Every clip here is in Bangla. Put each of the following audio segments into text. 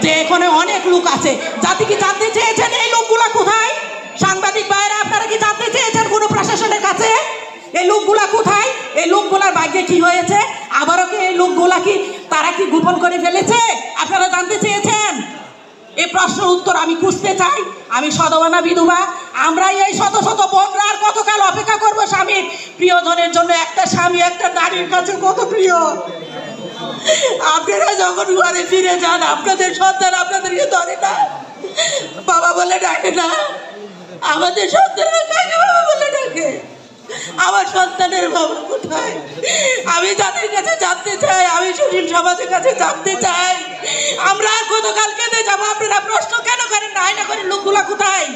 যে এখানে অনেক লোক আছে, জাতি কি জানতে চেয়েছেন এই লোকগুলা কোথায়? সাংবাদিক ভাইরা আপনারা কি জানতে চেয়েছেন কোনো প্রশাসনের কাছে এই লোকগুলা কোথায়? এই লোকগুলার ভাগ্যে কি হয়েছে? আবারও কি এই লোকগুলা কি তারা কি গোপন করে ফেলেছে? আপনারা জানতে চেয়েছেন? এই প্রশ্নের উত্তর আমি খুঁজতে চাই। আমি সদবানা বিধবা, আমরা এই শত শত বোনরা আর কতকাল অপেক্ষা করবো স্বামীর প্রিয়জনের জন্য? একটা স্বামী একটা নারীর কাছে কত প্রিয়। আপনারা যখন ঘরে ফিরে যান আপনাদের সন্তান আপনাদেরকে ধরে না, বাবা বলে ডাকে না। আমাদের সন্তানরা কাকে বাবা বলে ডাকে? আমার সন্তানের বাবা কোথায়? আমি তাদের কাছে জানতে চাই, আমি সুশীল সমাজের কাছে জানতে চাই। আমরা আর কতকাল কেঁদে যাবো? আপনারা প্রশ্ন কেন করেন না? আয়না করে লোকগুলা কোথায়?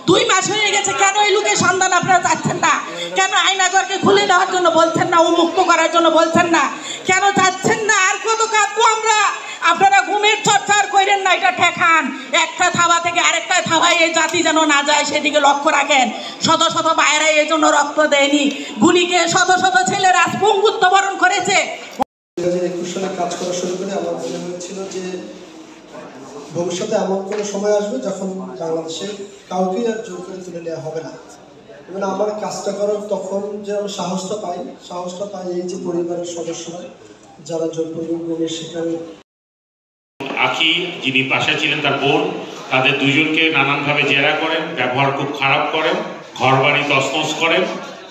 2 মাস হয়ে গেছে, কেন এই লোকের সন্ধান আপনারা যাচ্ছেন না? কেন আয়নাঘরকে খুলে দেওয়ার জন্য বলছেন না, উন্মুক্ত করার জন্য বলছেন না? কেন যাচ্ছেন না? আর কত কাঁদবো আমরা? আপনারা ঘুমের চর্চার করেন না, এটা ঠেকান। একটা থাবা থেকে আরেকটা থাবায় এই জাতি যেন না যায় সেদিকে লক্ষ্য রাখেন। শত শত ভাইয়েরা এই জন্য রক্ত দেয়নি, গুলিকে শত শত ছেলেরা পঙ্গুত্ব বরণ করেছে। 2021 সালে কাজ করা শুরু করে আমার মনে হয়েছিল যে ভবিষ্যতে এমন কোনো সময় আসবে যখন বাংলাদেশে কাউকে আর জোর করে তুলে নেওয়া হবে না। এবং আমার কাজটা করার তখন যে আমি সাহসটা পাই এই যে পরিবারের সদস্যরা যারা জোরপূর্বক গুমের শিকার। আখি যিনি পাশে ছিলেন তার বোন, তাদের দুজনকে নানানভাবে জেরা করেন, ব্যবহার খুব খারাপ করেন, ঘর বাড়ি তছনছ করেন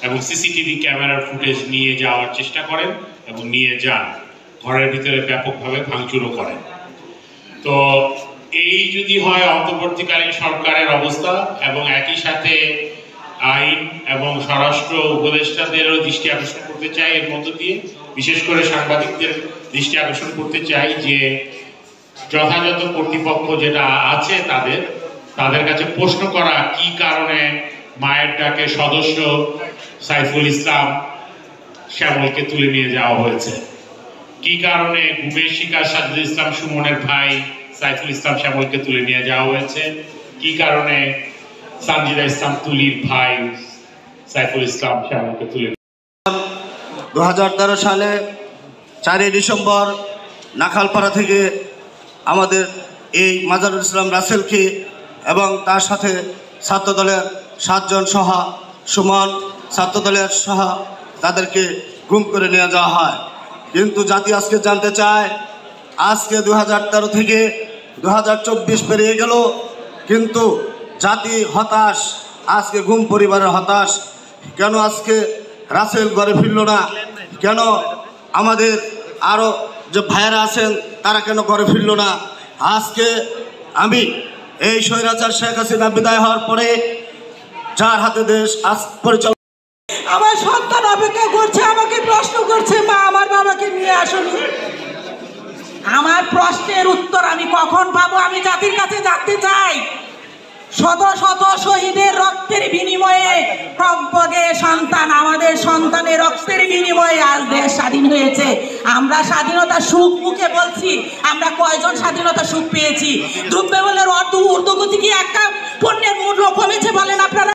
এবং সিসিটিভি ক্যামেরার ফুটেজ নিয়ে যাওয়ার চেষ্টা করেন এবং নিয়ে যান। ঘরের ভিতরে ব্যাপকভাবে ভাঙচুরও করেন। তো এই যদি হয় অন্তর্বর্তীকালীন সরকারের অবস্থা, এবং একই সাথে আইন এবং স্বরাষ্ট্র উপদেষ্টাদেরও দৃষ্টি আকর্ষণ করতে চাই এর মধ্য দিয়ে, বিশেষ করে সাংবাদিকদের দৃষ্টি আকর্ষণ করতে চাই যে যথাযথ কর্তৃপক্ষ যেটা আছে তাদের কাছে প্রশ্ন করা, কি কারণে মায়ের ডাকে সদস্য সাইফুল ইসলাম শ্যামলকে তুলে নিয়ে যাওয়া হয়েছে, কি কারণে গুমের শিকার সাজিদুল ইসলাম সুমনের ভাই সাইফুল ইসলাম শ্যামলকে তুলে নিয়ে যাওয়া হয়েছে, কি কারণে সানজিদা ইসলাম তুলির ভাই সাইফুল ইসলাম শ্যামলকে তুলে। 2013 সালে 4 ডিসেম্বর নাখালপাড়া থেকে আমাদের এই মাজারুল ইসলাম রাসেলকে এবং তার সাথে ছাত্রদলের 7 জন সহ সুমন ছাত্রদলের সহ তাদেরকে গুম করে নিয়ে যাওয়া হয়। কিন্তু জাতি আজকে জানতে চায়, আজকে 2013 থেকে 2024 পেরিয়ে গেল, কিন্তু জাতি হতাশ। আজকে গুম পরিবারের হতাশ। কেন আজকে রাসেল ঘরে ফিরল না? কেন আমাদের আরও যে ভাইয়েরা আছেন তারা কেন ঘরে ফিরল না? আজকে আমি এই স্বৈরাচার শেখ হাসিনা বিদায় হওয়ার পরে যার হাতে দেশ আজ পরিচালনা, আমার সন্তান অপেক্ষা করছে, আমাকে প্রশ্ন করছে, মা আমার বাবাকে নিয়ে আসুনি। আমার প্রশ্নের উত্তর আমি কখন পাবো? আমি জাতির কাছে জানতে চাই। শত শত শহীদের রক্তের বিনিময়ে টগবগে সন্তান, আমাদের সন্তানের রক্তের বিনিময়ে আজ দেশ স্বাধীন হয়েছে। আমরা স্বাধীনতা সুখ মুখে বলছি, আমরা কয়জন স্বাধীনতা সুখ পেয়েছি? দ্রব্যমূল্যের ঊর্ধ্বগতি কি একটা পণ্যের মূল্য কমেছে বলেন আপনারা?